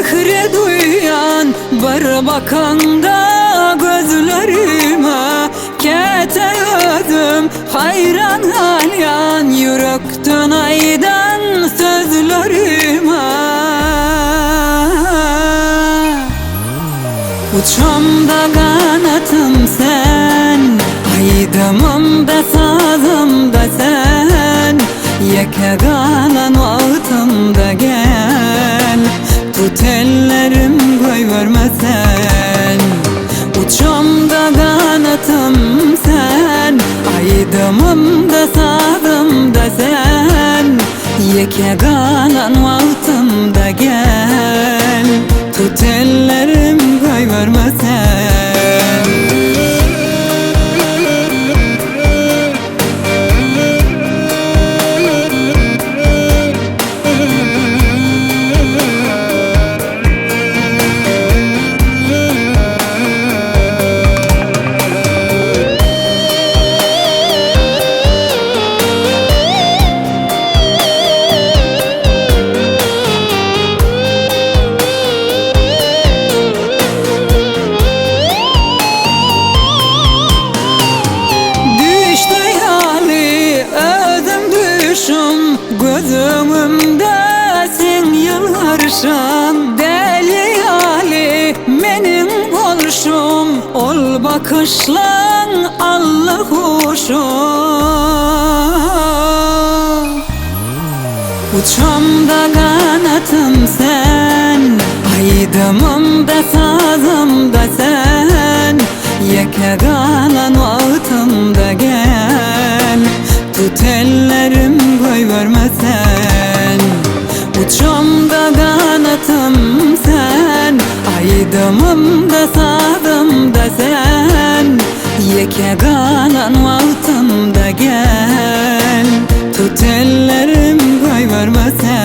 Fikri duyan bir bakanda gözlerime, kete özüm hayran halyan yürekten aydan sözlerime. Uçamda kanatım sen, aydamımda sazımda sen, yeke kalan vaktımda gel, tut ellerim koy vermesen. Uçamda kanatım sen, aydamımda sazımda sen, yeke kalan vaktımda gel, tut ellerim koy vermesen. Gözümümde sen yıllarşan, deli hali menin oluşum, ol bakışlan Allah hoşum. Uçamda kanatım sen, aydamımda sazımda sen, yeke kalan vaktımda gel, tut ellerim koy vermesen. Uçamda kanatım sen, aydamımda sazımda sen, yeke kalan vaktımda gel, tut ellerim koy vermesen.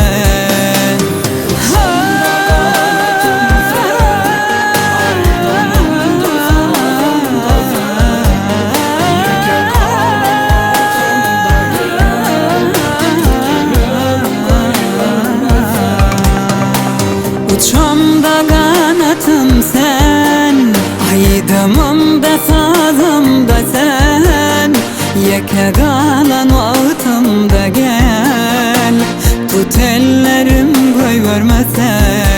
Uçamda kanatım sen, aydamımda sazımda sen, yeke kalan vaktımda gel, tut ellerim koy vermesen.